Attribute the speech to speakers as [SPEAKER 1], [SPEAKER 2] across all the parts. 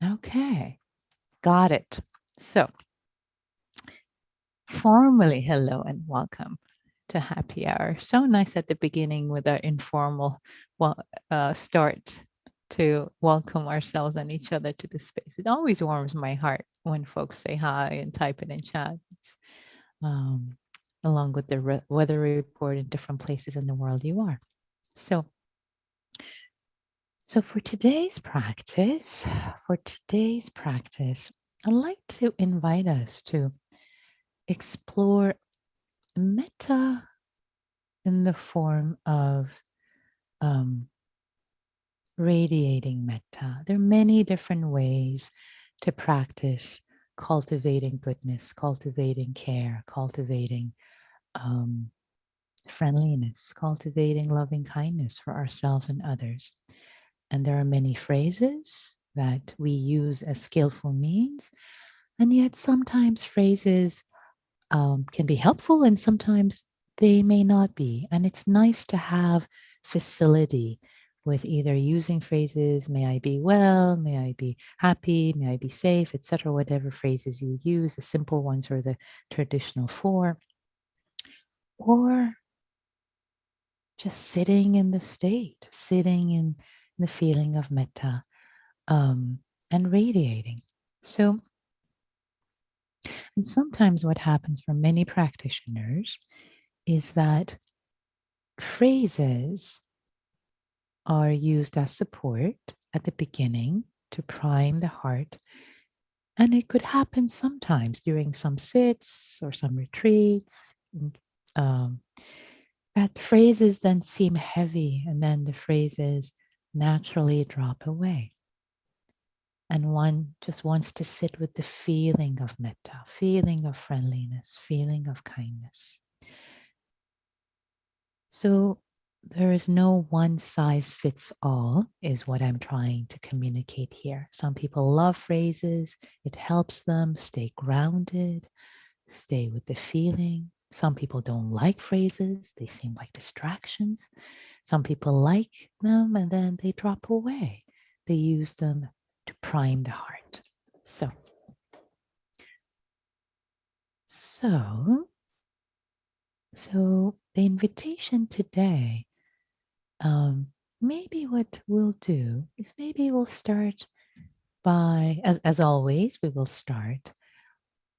[SPEAKER 1] Okay, got it. So, formally, hello and welcome to Happy Hour. So nice at the beginning with our informal start to welcome ourselves and each other to the space. It always warms my heart when folks say hi and type it in chat. Um, along with the weather report in different places in the world you are. So, so for today's practice, I'd like to invite us to explore metta in the form of um, radiating metta. There are many different ways to practice cultivating goodness, cultivating care, cultivating um, friendliness, cultivating loving kindness for ourselves and others. And there are many phrases that we use as skillful means. And yet, sometimes phrases can be helpful and sometimes they may not be. And it's nice to have facility with either using phrases, may I be well, may I be happy, may I be safe, etc., whatever phrases you use, the simple ones or the traditional four, or just sitting in the state, sitting in the feeling of metta um, and radiating. So, and sometimes what happens for many practitioners is that phrases are used as support at the beginning to prime the heart. And it could happen sometimes during some sits or some retreats. Um, that phrases then seem heavy, and then the phrases naturally drop away. And one just wants to sit with the feeling of metta, feeling of friendliness, feeling of kindness. So there is no one size fits all, is what I'm trying to communicate here. Some people love phrases, it helps them stay grounded, stay with the feeling. Some people don't like phrases, they seem like distractions. Some people like them and then they drop away. They use them to prime the heart. So, so the invitation today, maybe what we'll do is maybe we'll start by, as always, we will start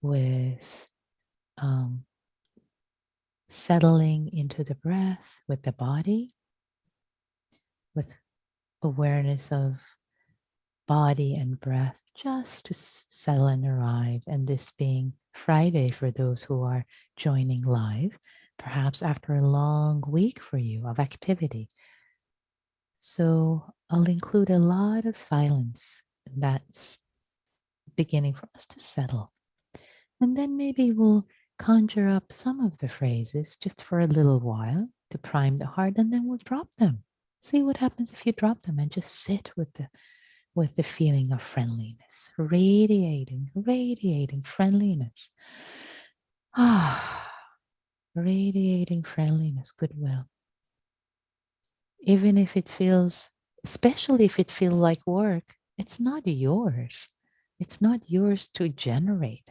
[SPEAKER 1] with um, settling into the breath with the body, with awareness of body and breath, just to settle and arrive. And this being Friday for those who are joining live, perhaps after a long week for you of activity. So I'll include a lot of silence. That's beginning for us to settle. And then maybe we'll conjure up some of the phrases just for a little while to prime the heart, and then we'll drop them. See what happens if you drop them and just sit with the feeling of friendliness, radiating friendliness. Ah, radiating friendliness, goodwill. Even if it feels, especially if it feels like work, it's not yours. It's not yours to generate.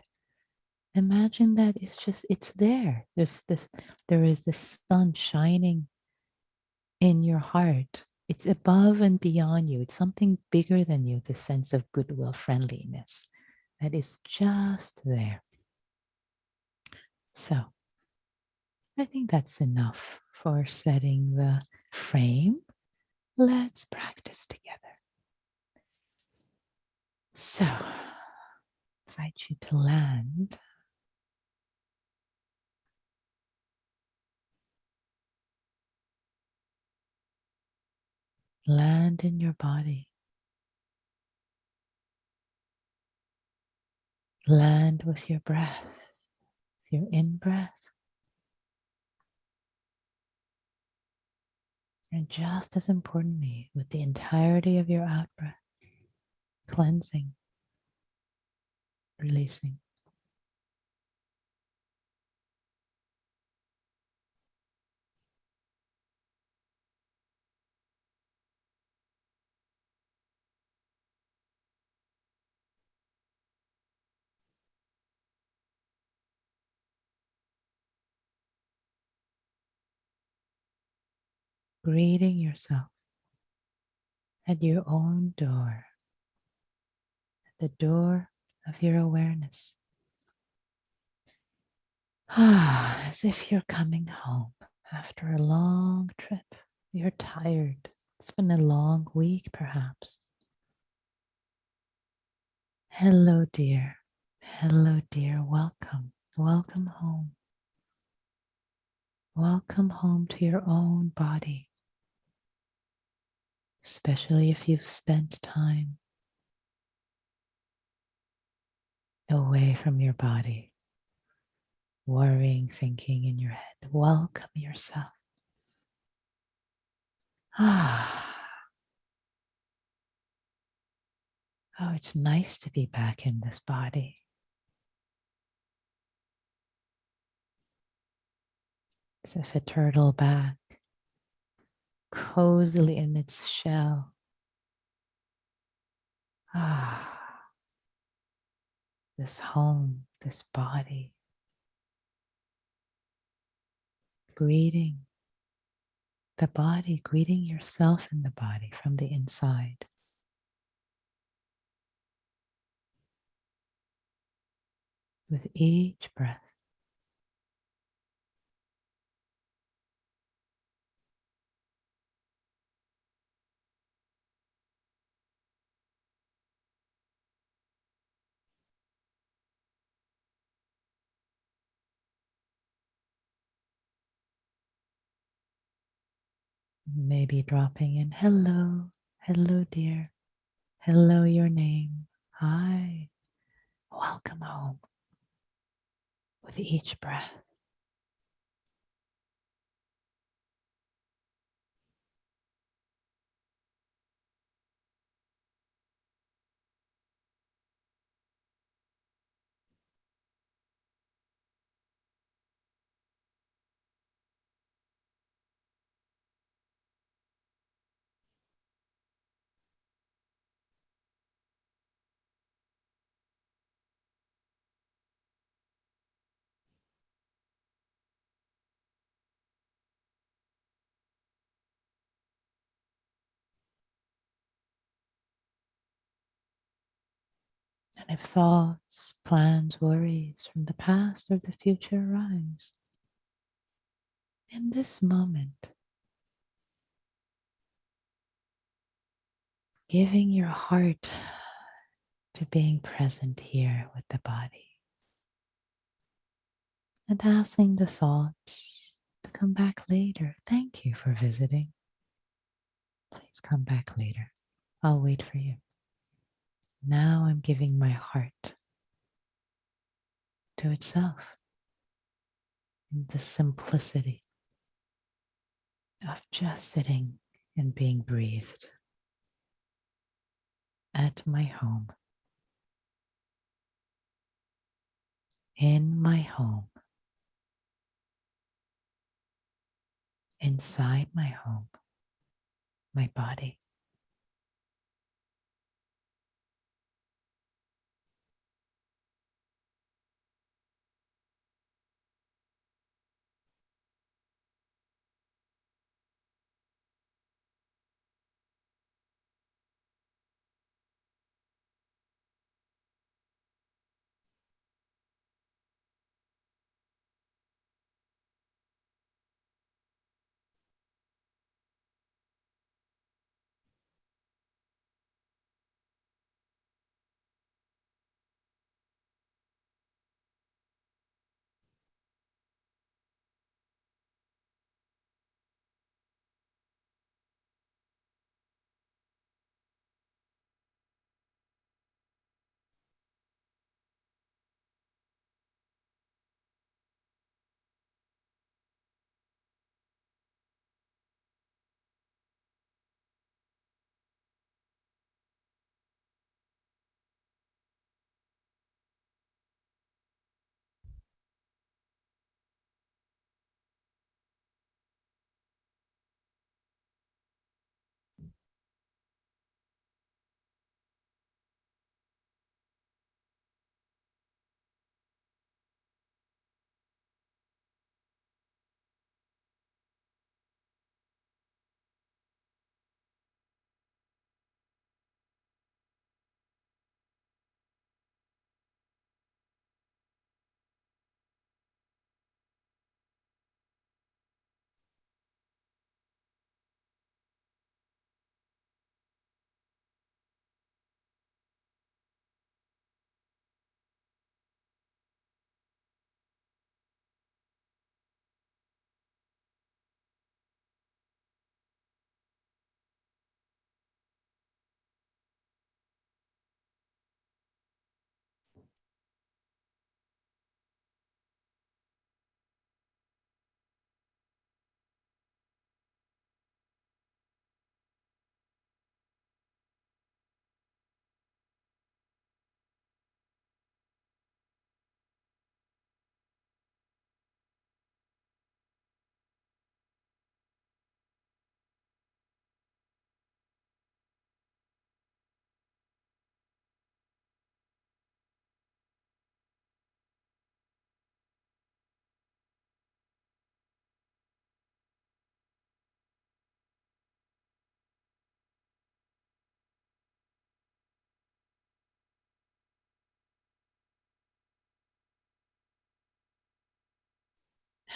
[SPEAKER 1] Imagine that it's there. There is the sun shining in your heart. It's above and beyond you. It's something bigger than you, the sense of goodwill, friendliness that is just there. So I think that's enough for setting the frame. Let's practice together. So, invite you to land. Land in your body. Land with your breath, your in breath. And just as importantly, with the entirety of your out breath, cleansing, releasing. greeting yourself at your own door, the door of your awareness. As if you're coming home after a long trip. You're tired. It's been a long week, perhaps. Hello, dear. Hello, dear. Welcome. Welcome home. Welcome home to your own body, especially if you've spent time away from your body, worrying, thinking in your head. Welcome yourself. Oh, it's nice to be back in this body. As if a turtle back, cozily in its shell. This home, this body, greeting the body, greeting yourself in the body from the inside. With each breath, maybe dropping in, hello, hello, dear, hello, your name, hi, welcome home. With each breath, and if thoughts, plans, worries from the past or the future arise, in this moment, giving your heart to being present here with the body and asking the thoughts to come back later. Thank you for visiting. Please come back later. I'll wait for you. Now I'm giving my heart to itself in the simplicity of just sitting and being breathed at my home, in my home, inside my home, my body.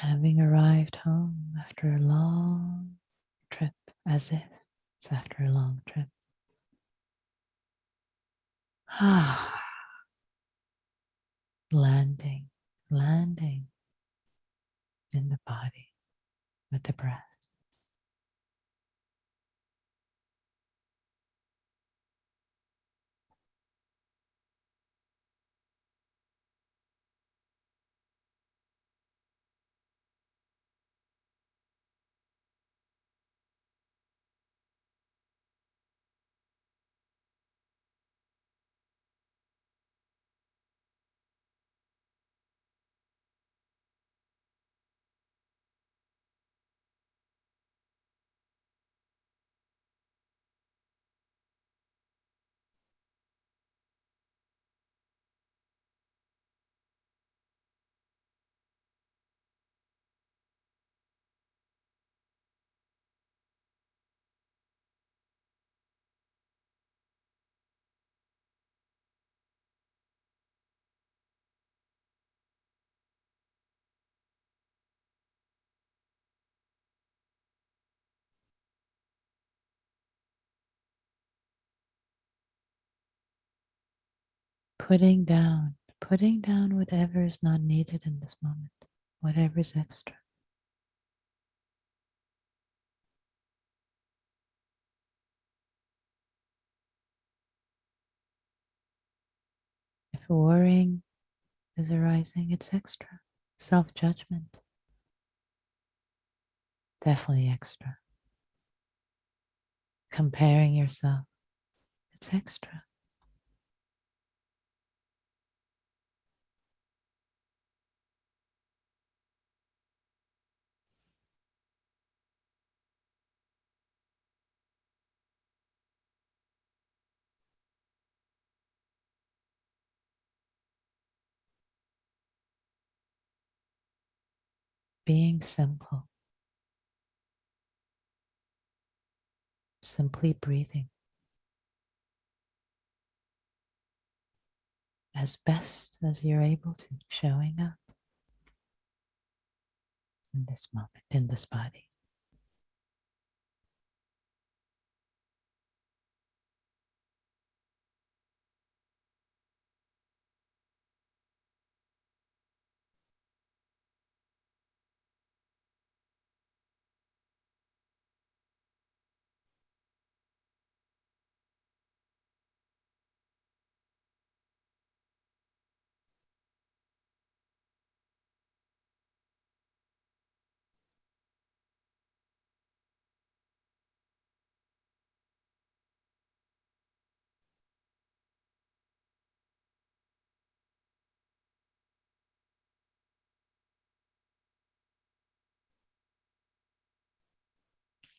[SPEAKER 1] Having arrived home after a long trip, as if it's after a long trip. Landing, landing in the body with the breath. Putting down whatever is not needed in this moment, whatever is extra. If worrying is arising, it's extra. Self-judgment, definitely extra. Comparing yourself, it's extra. Being simple, simply breathing as best as you're able to, showing up in this moment, in this body.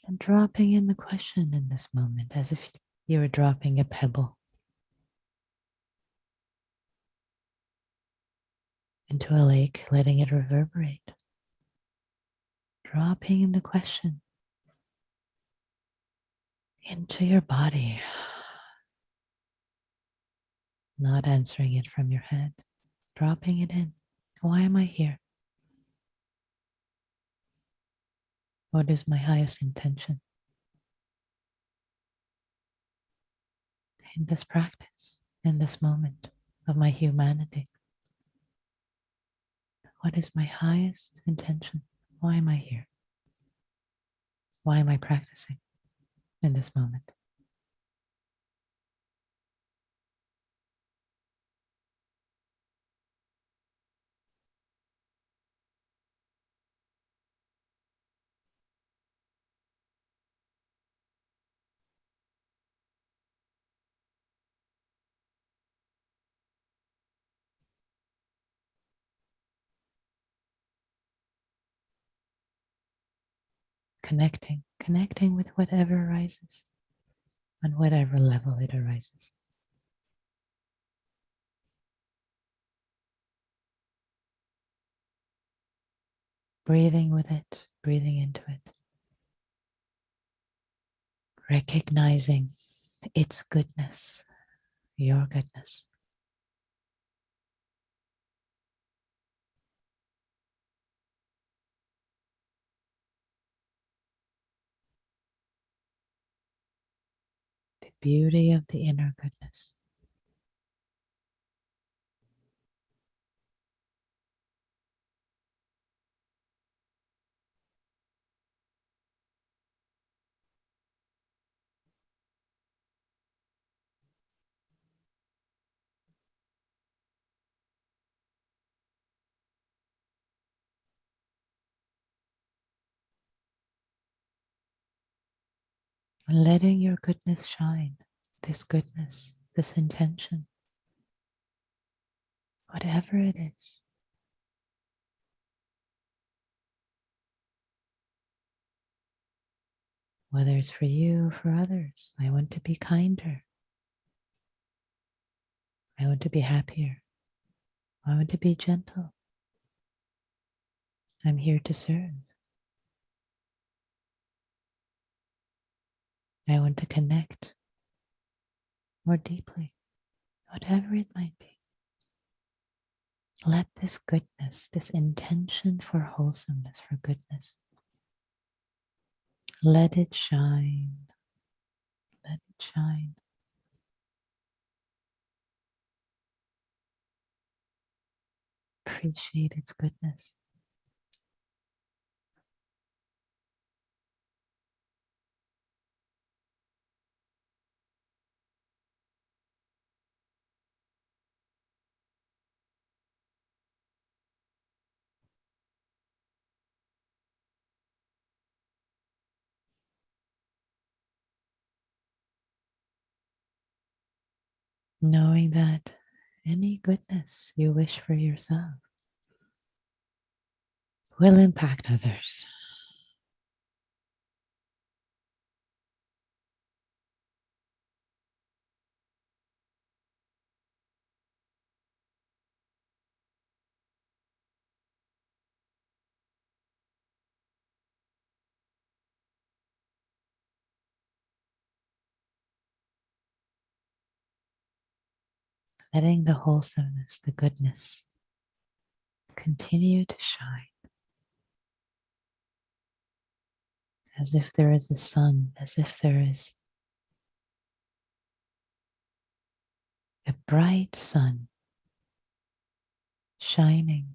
[SPEAKER 1] And dropping in the question in this moment as if you were dropping a pebble into a lake, letting it reverberate. Dropping in the question into your body, not answering it from your head, dropping it in. Why am I here? What is my highest intention in this practice, in this moment of my humanity? What is my highest intention? Why am I here? Why am I practicing in this moment? Connecting with whatever arises, on whatever level it arises. Breathing with it, breathing into it. Recognizing its goodness, your goodness. beauty of the inner goodness. And letting your goodness shine, this goodness, this intention, whatever it is. Whether it's for you or for others, I want to be kinder. I want to be happier. I want to be gentle. I'm here to serve. I want to connect more deeply, whatever it might be. Let this goodness, this intention for wholesomeness, for goodness, let it shine. Let it shine. Appreciate its goodness. Knowing that any goodness you wish for yourself will impact others. Letting the wholesomeness, the goodness, continue to shine as if there is a sun, as if there is a bright sun shining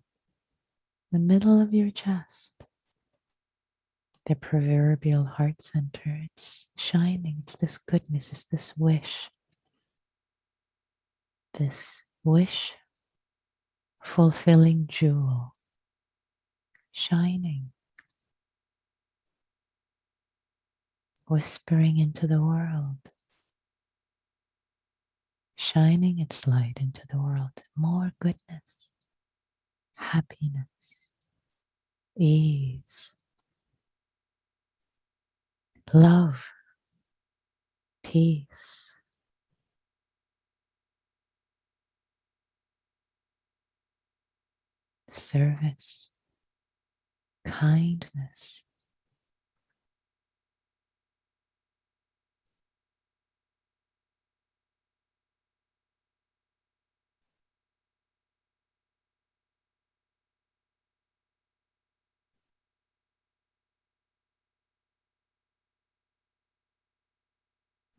[SPEAKER 1] in the middle of your chest, the proverbial heart center. It's shining. It's this goodness, it's this wish fulfilling jewel shining, whispering into the world, shining its light into the world. More goodness, happiness, ease, love, peace, service, kindness.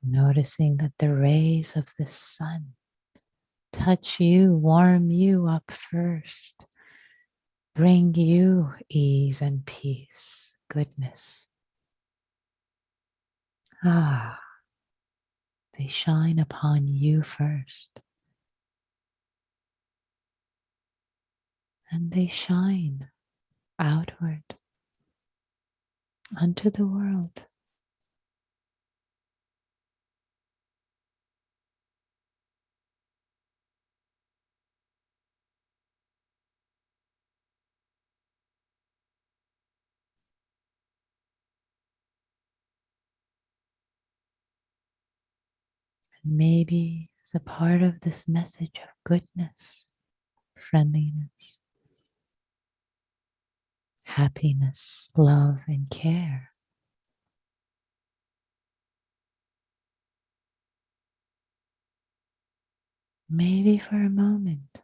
[SPEAKER 1] Noticing that the rays of the sun touch you, warm you up first, bring you ease and peace, goodness. Ah, they shine upon you first, and they shine outward unto the world. And maybe as a part of this message of goodness, friendliness, happiness, love, and care, maybe for a moment,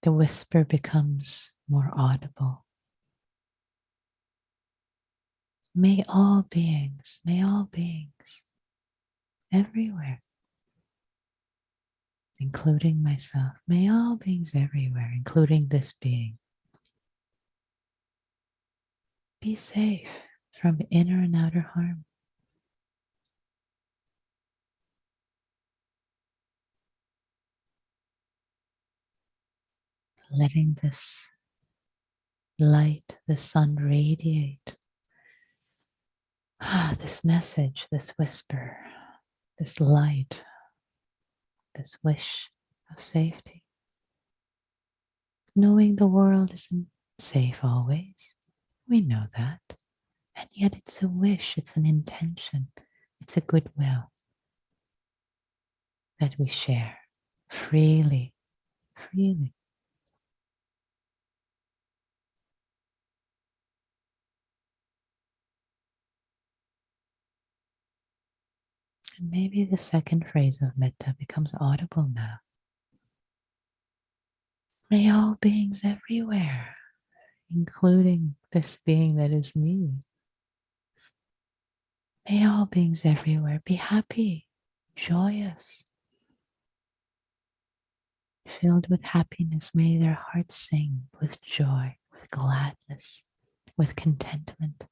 [SPEAKER 1] the whisper becomes more audible. may all beings everywhere, including myself, may all beings everywhere, including this being, be safe from inner and outer harm. Letting this light, the sun radiate. This message, this whisper, this light, this wish of safety. Knowing the world isn't safe always. We know that. And yet it's a wish, it's an intention, it's a goodwill that we share freely, freely. And maybe the second phrase of metta becomes audible now. May all beings everywhere, including this being that is me, may all beings everywhere be happy, joyous, filled with happiness. May their hearts sing with joy, with gladness, with contentment.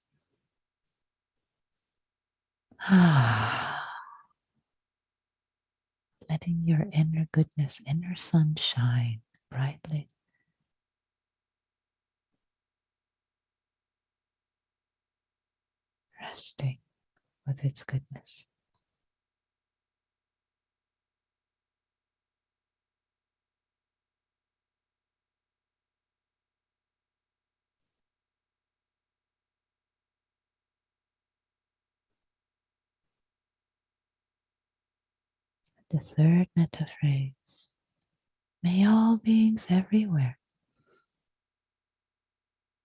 [SPEAKER 1] Letting your inner goodness, inner sun shine brightly. Resting with its goodness. The third metta phrase. May all beings everywhere,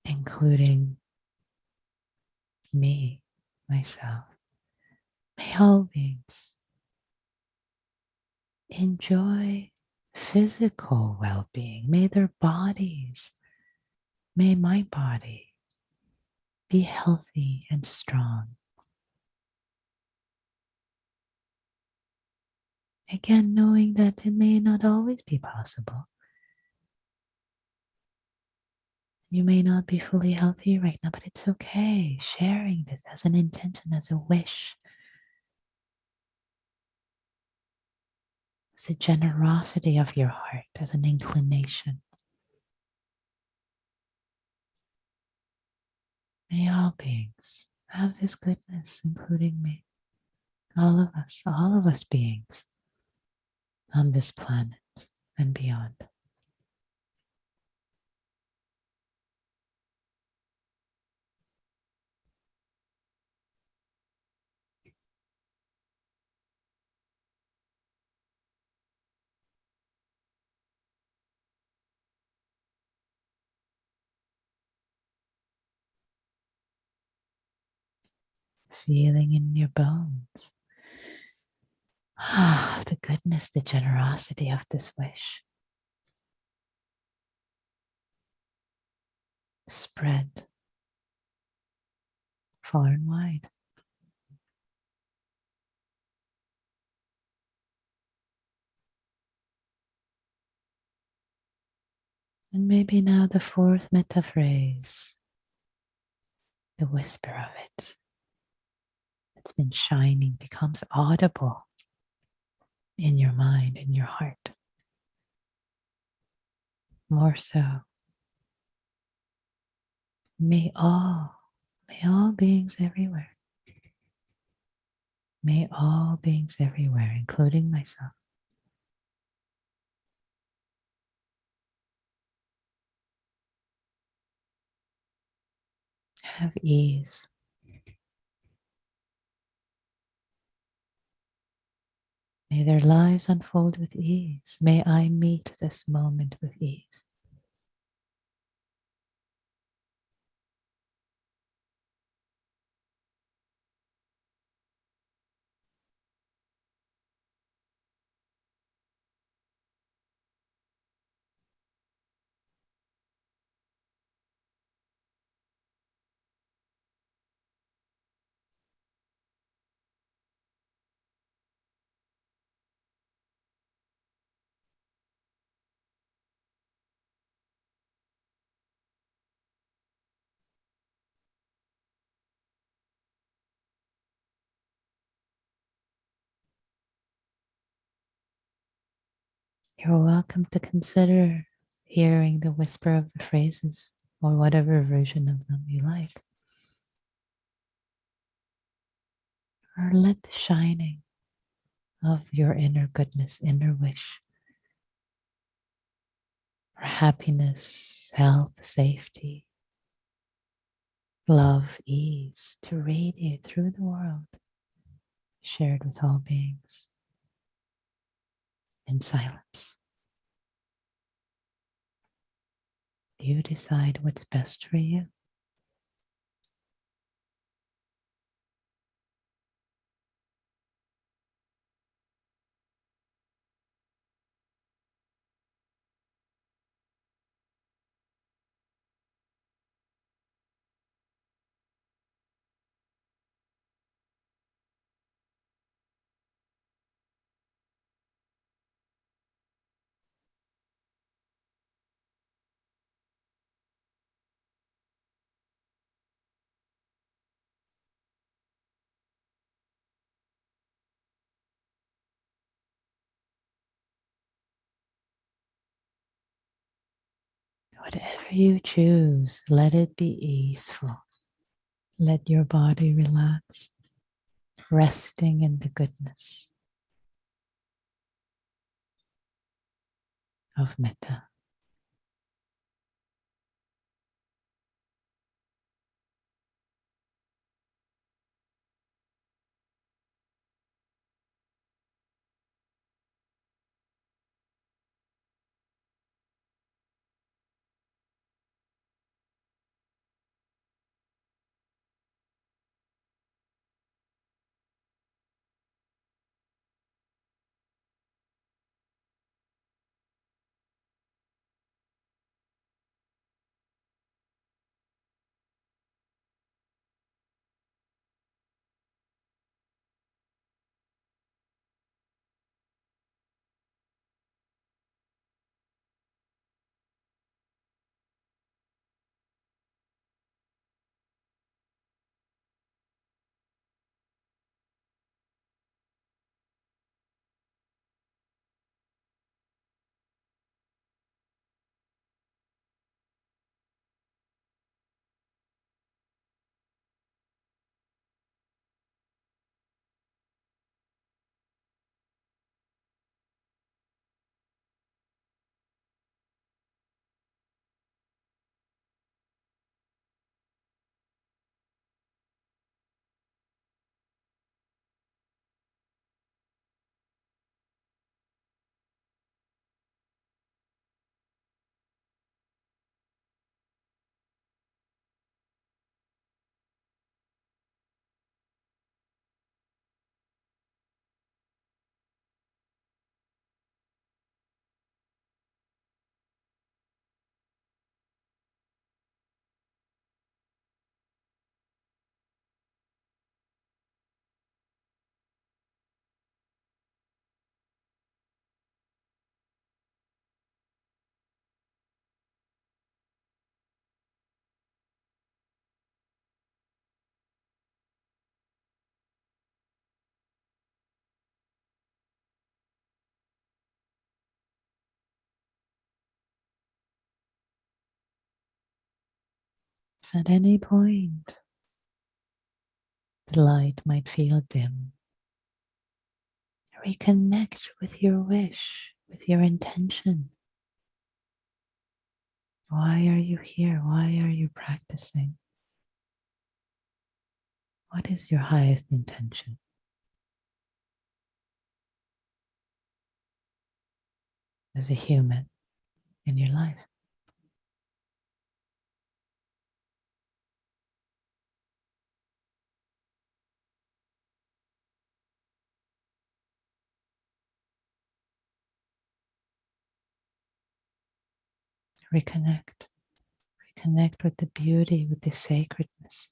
[SPEAKER 1] including me, myself, may all beings enjoy physical well-being. May their bodies, may my body be healthy and strong. Again, knowing that it may not always be possible. You may not be fully healthy right now, but it's okay. Sharing this as an intention, as a wish, as a generosity of your heart, as an inclination. May all beings have this goodness, including me. All of us beings on this planet and beyond. Feeling in your bones. The goodness, the generosity of this wish. Spread far and wide. And maybe now the fourth metta phrase, the whisper of it that's been shining becomes audible in your mind, in your heart. More so. May all beings everywhere, may all beings everywhere, including myself, have ease. May their lives unfold with ease. May I meet this moment with ease. You're welcome to consider hearing the whisper of the phrases or whatever version of them you like. Or let the shining of your inner goodness, inner wish for happiness, health, safety, love, ease to radiate through the world, shared with all beings in silence. You decide what's best for you. Whatever you choose, let it be easeful. Let your body relax, resting in the goodness of metta. If at any point the light might feel dim, reconnect with your wish, with your intention. Why are you here? Why are you practicing? What is your highest intention as a human in your life? Reconnect. Reconnect with the beauty, with the sacredness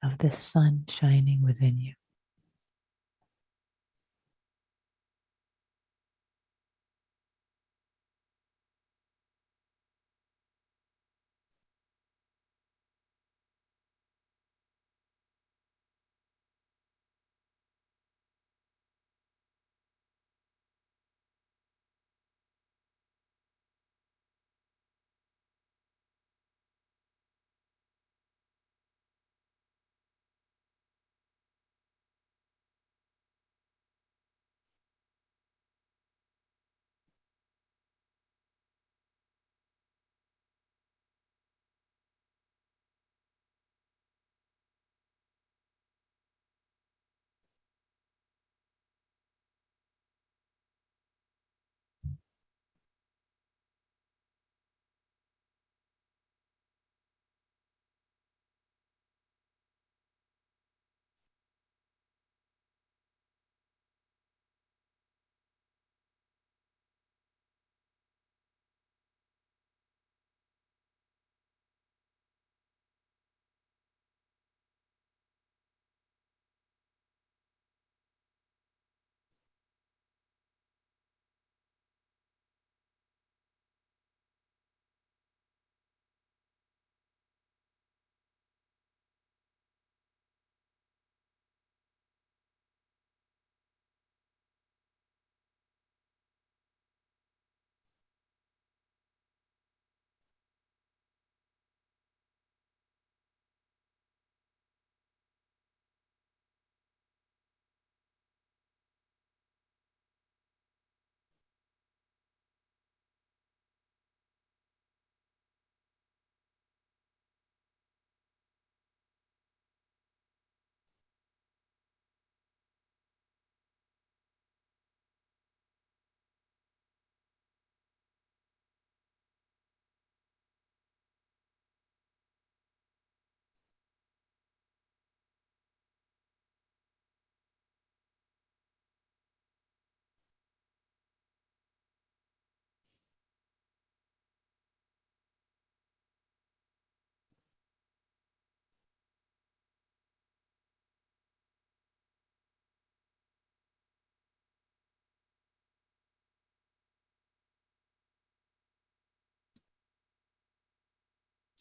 [SPEAKER 1] of the sun shining within you.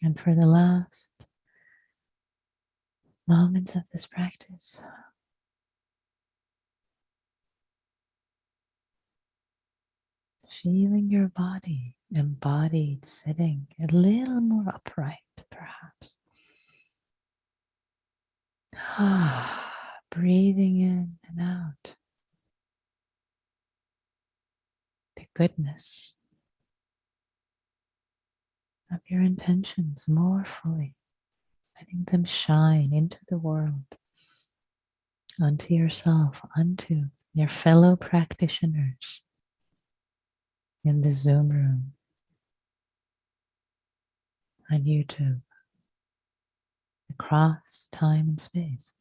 [SPEAKER 1] And for the last moments of this practice, feeling your body embodied, sitting a little more upright, perhaps. Breathing in and out the goodness of your intentions more fully, letting them shine into the world, onto yourself, onto your fellow practitioners in the Zoom room, on YouTube, across time and space.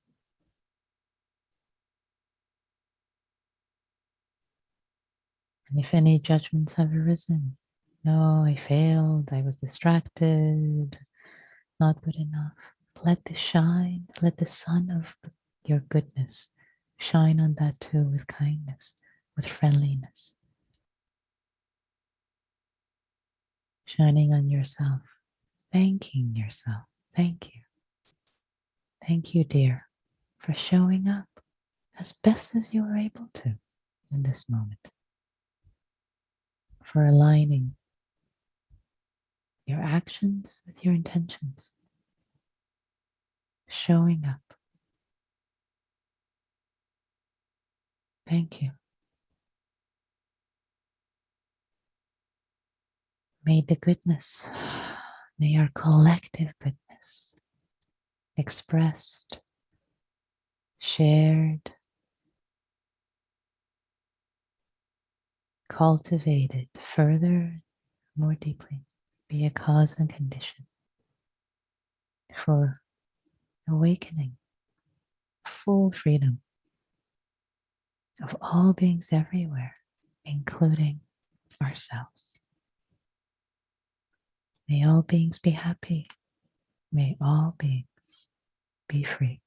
[SPEAKER 1] And if any judgments have arisen, no, I failed, I was distracted, not good enough. Let the shine, let the sun of your goodness shine on that too with kindness, with friendliness, shining on yourself, thanking yourself. Thank you. Thank you, dear, for showing up as best as you were able to in this moment, for aligning your actions with your intentions, showing up. Thank you. May the goodness, may our collective goodness, expressed, shared, cultivated further, more deeply, be a cause and condition for awakening, full freedom of all beings everywhere, including ourselves. May all beings be happy. May all beings be free.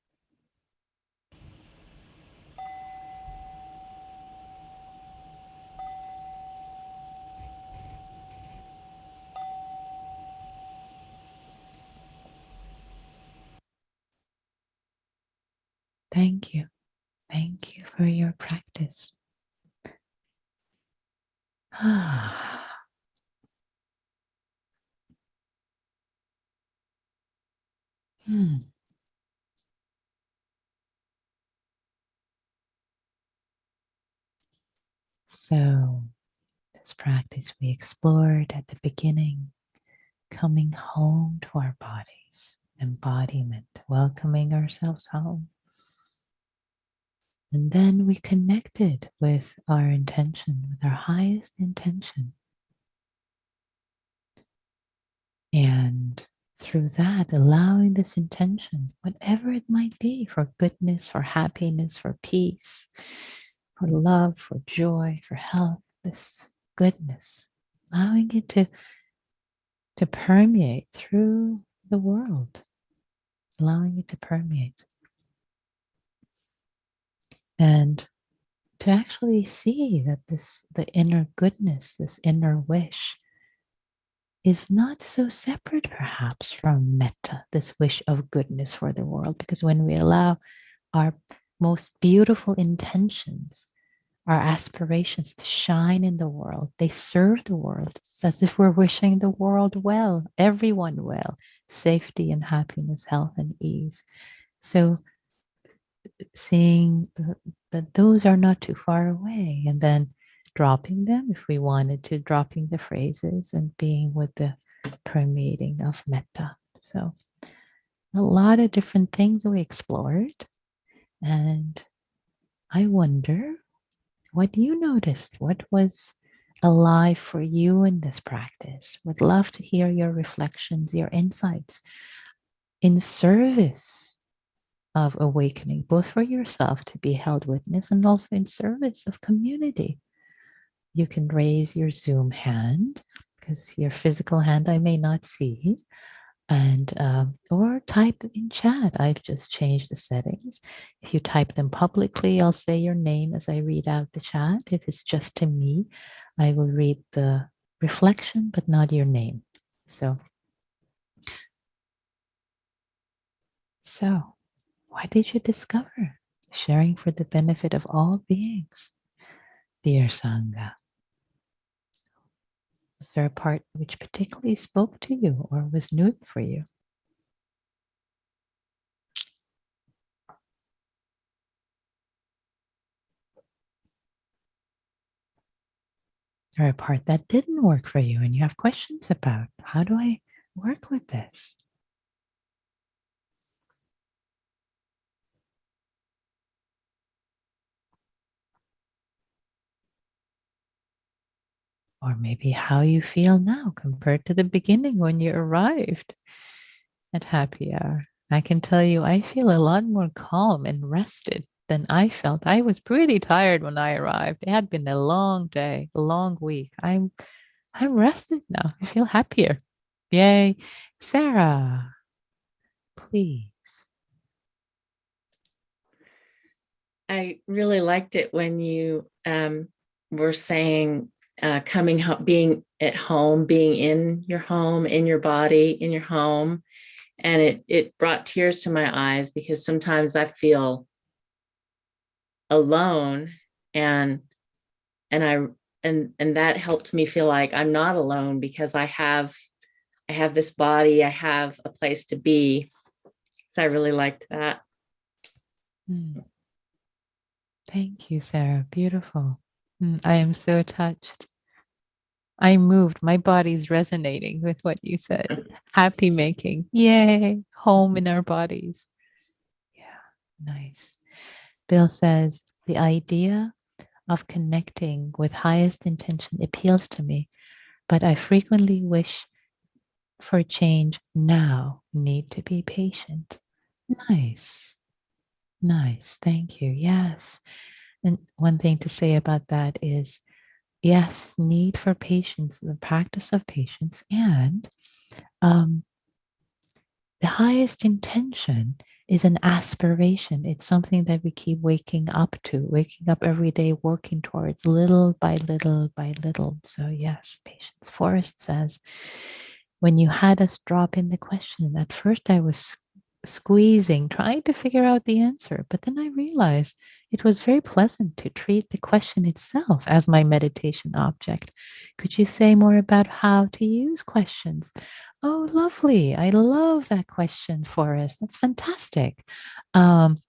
[SPEAKER 1] Thank you. Thank you for your practice. So, this practice we explored at the beginning, coming home to our bodies, embodiment, welcoming ourselves home. And then we connected with our intention, with our highest intention. And through that, allowing this intention, whatever it might be, for goodness, for happiness, for peace, for love, for joy, for health, this goodness, allowing it to permeate through the world, allowing it to permeate. And to actually see that the inner goodness, this inner wish, is not so separate perhaps from metta, this wish of goodness for the world. Because when we allow our most beautiful intentions, our aspirations to shine in the world, they serve the world. It's as if we're wishing the world well, everyone well, safety and happiness, health and ease. So seeing that those are not too far away, and then dropping them if we wanted to, dropping the phrases and being with the permeating of metta. So a lot of different things we explored, and I wonder what you noticed. What was alive for you in this practice? Would love to hear your reflections, your insights in service of awakening, both for yourself to be held witness and also in service of community. You can raise your Zoom hand, because your physical hand I may not see, and or type in chat. I've just changed the settings. If you type them publicly, I'll say your name as I read out the chat. If it's just to me, I will read the reflection but not your name. So So, why did you discover sharing for the benefit of all beings, dear Sangha? Was there a part which particularly spoke to you or was new for you? Or a part that didn't work for you and you have questions about? How do I work with this? Or maybe how you feel now compared to the beginning when you arrived at happy hour. I can tell you, I feel a lot more calm and rested than I felt. I was pretty tired when I arrived. It had been a long day, a long week. I'm rested now. I feel happier. Yay. Sarah, please.
[SPEAKER 2] I really liked it when you were saying coming home, being at home, being in your home, in your body, in your home. And it brought tears to my eyes because sometimes I feel alone and and I and that helped me feel like I'm not alone because I have this body, I have a place to be. So I really liked that.
[SPEAKER 1] Thank you, Sarah. Beautiful. I am so touched. I moved. My body's resonating with what you said. Happy making. Yay. Home in our bodies. Yeah. Nice. Bill says the idea of connecting with highest intention appeals to me, but I frequently wish for change now. Need to be patient. Nice. Nice. Thank you. Yes. And one thing to say about that is yes, need for patience, the practice of patience, and um, the highest intention is an aspiration. It's something that we keep waking up to, waking up every day, working towards little by little by little. So, yes, patience. Forrest says, when you had us drop in the question, at first I was squeezing, trying to figure out the answer, but then I realized it was very pleasant to treat the question itself as my meditation object. Could you say more about how to use questions? Oh, lovely. I love that question, Forrest. That's fantastic. Um,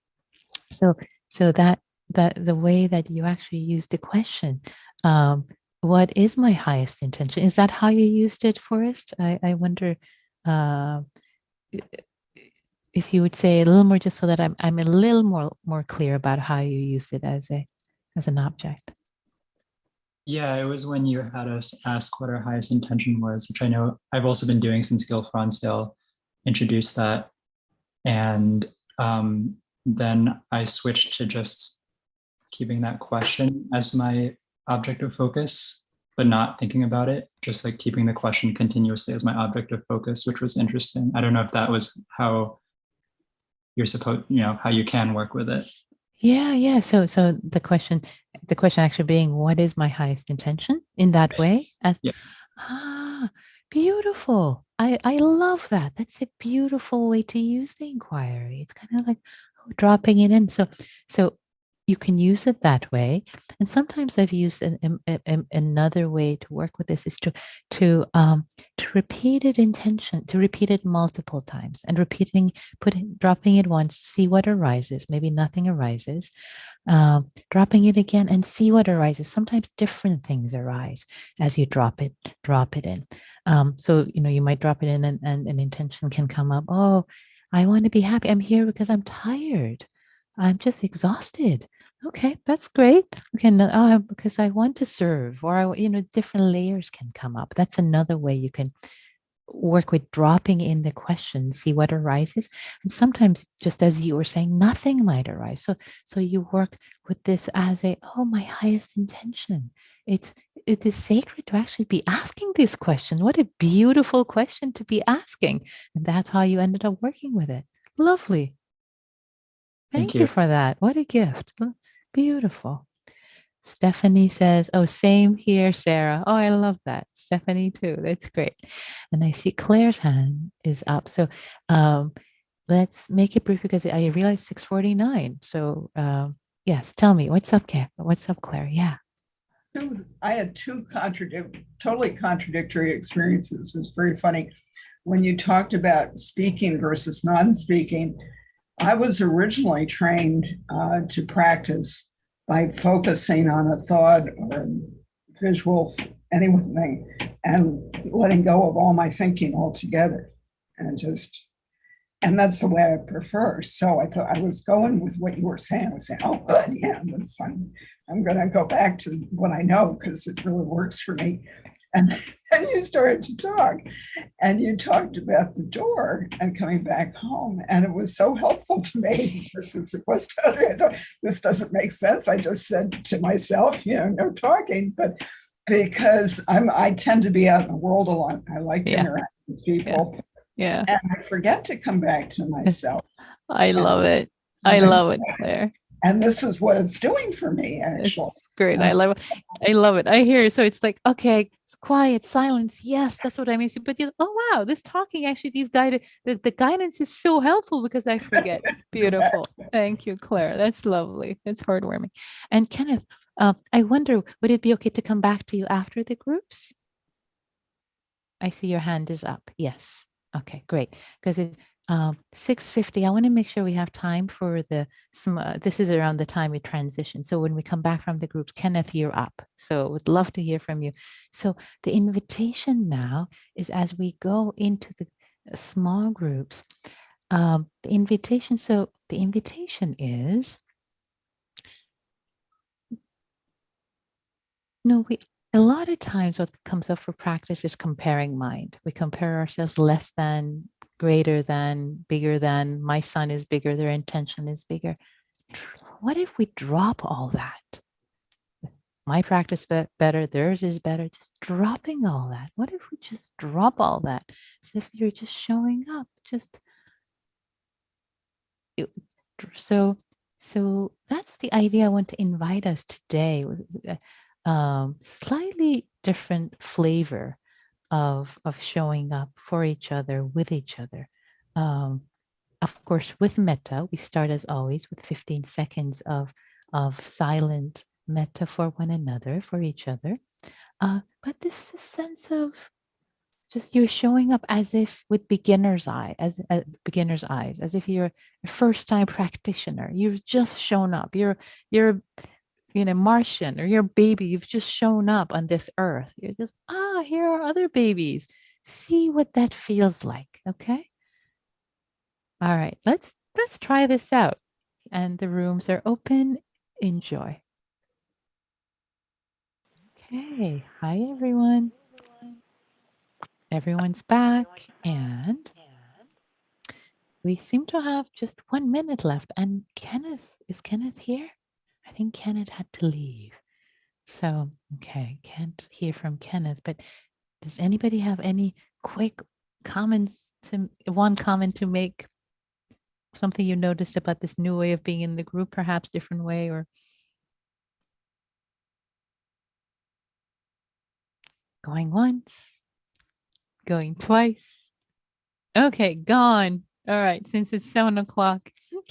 [SPEAKER 1] so so that the way that you actually use the question, um, what is my highest intention? Is that how you used it, Forrest? I wonder uh, if you would say a little more, just so that I'm a little more clear about how you used it as an object.
[SPEAKER 3] Yeah, it was when you had us ask what our highest intention was, which I know I've also been doing since Gil Fronsdale introduced that. And then I switched to just keeping that question as my object of focus, but not thinking about it, just like keeping the question continuously as my object of focus, which was interesting. I don't know if that was how you're supposed, how you can work with it.
[SPEAKER 1] Yeah. So the question actually being, what is my highest intention in that way?
[SPEAKER 3] Yes.
[SPEAKER 1] As
[SPEAKER 3] Yeah.
[SPEAKER 1] ah, beautiful. I love that. That's a beautiful way to use the inquiry. It's kind of like dropping it in. So you can use it that way. And sometimes I've used another way to work with this is to repeat it intention, to repeat it multiple times and dropping it once, see what arises. Maybe nothing arises. Dropping it again and see what arises. Sometimes different things arise as you drop it in. So you might drop it in and an intention can come up. Oh, I want to be happy. I'm here because I'm tired. I'm just exhausted. Okay, that's great. Okay, no, because I want to serve, or different layers can come up. That's another way you can work with dropping in the question, see what arises. And sometimes, just as you were saying, nothing might arise. So you work with this as my highest intention. It is sacred to actually be asking this question. What a beautiful question to be asking. And that's how you ended up working with it. Lovely.
[SPEAKER 3] Thank
[SPEAKER 1] Thank you
[SPEAKER 3] you.
[SPEAKER 1] for that. What a gift. Beautiful. Stephanie says, oh, same here, Sarah. Oh, I love that. Stephanie too. That's great. And I see Claire's hand is up. So let's make it brief because I realized 6:49. So yes, tell me what's up, Claire? What's up, Claire? Yeah.
[SPEAKER 4] I had totally contradictory experiences. It was very funny when you talked about speaking versus non-speaking. I was originally trained to practice by focusing on a thought or a visual, anything, and letting go of all my thinking altogether, and that's the way I prefer. So I thought I was going with what you were saying. I was saying, oh, good, yeah, that's fun. I'm going to go back to what I know because it really works for me. And then you started to talk, and you talked about the door and coming back home, and it was so helpful to me because it was to other. I thought this doesn't make sense. I just said to myself, no talking, but because I tend to be out in the world a lot. I like to interact with people.
[SPEAKER 1] Yeah.
[SPEAKER 4] And I forget to come back to myself.
[SPEAKER 1] I love it. I love it, Claire.
[SPEAKER 4] And this is what it's doing for me, actually.
[SPEAKER 1] It's great. I love it. I love it. I hear it. So it's like, okay, it's quiet, silence. Yes, that's what I'm used to. But oh wow, this talking actually, these guided the guidance is so helpful because I forget. Beautiful.
[SPEAKER 4] Exactly.
[SPEAKER 1] Thank you, Claire. That's lovely. That's heartwarming. And Kenneth, I wonder, would it be okay to come back to you after the groups? I see your hand is up. Yes. Okay, great. Because it's 6:50. I want to make sure we have time for this is around the time we transition. So when we come back from the groups, Kenneth, you're up. So would love to hear from you. So the invitation now is as we go into the small groups, the invitation is, we a lot of times what comes up for practice is comparing mind. We compare ourselves less than, greater than, bigger than, my son is bigger, their intention is bigger. What if we drop all that? My practice better, theirs is better, just dropping all that. What if we just drop all that? As if you're just showing up, so that's the idea I want to invite us today with slightly different flavor of showing up for each other, with each other. Of course, with metta, we start as always with 15 seconds of silent metta for one another, for each other. But this sense of just you're showing up as if with beginner's beginner's eyes, as if you're a first time practitioner. You've just shown up. You're Martian, or you're a baby. You've just shown up on this earth. You're just, here are other babies. See what that feels like. Okay. All right. Let's try this out. And the rooms are open. Enjoy. Okay. Hi, everyone. Everyone's back, and we seem to have just 1 minute left. And is Kenneth here? I think Kenneth had to leave. So, okay, can't hear from Kenneth, but does anybody have any quick comments one comment to make? Something you noticed about this new way of being in the group, perhaps different way, or going once, going twice. Okay, gone. All right, since it's 7:00,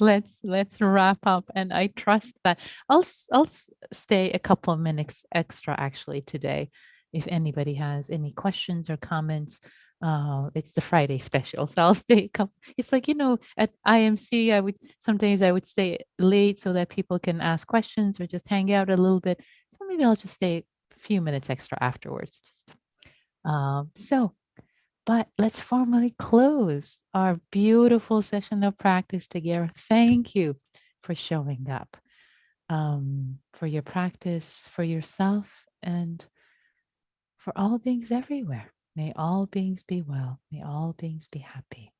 [SPEAKER 1] let's wrap up. And I trust that I'll stay a couple of minutes extra actually today, if anybody has any questions or comments. It's the Friday special, so I'll stay. It's like at IMC, I would stay late so that people can ask questions or just hang out a little bit. So maybe I'll just stay a few minutes extra afterwards. But let's formally close our beautiful session of practice together. Thank you for showing up, for your practice, for yourself, and for all beings everywhere. May all beings be well. May all beings be happy.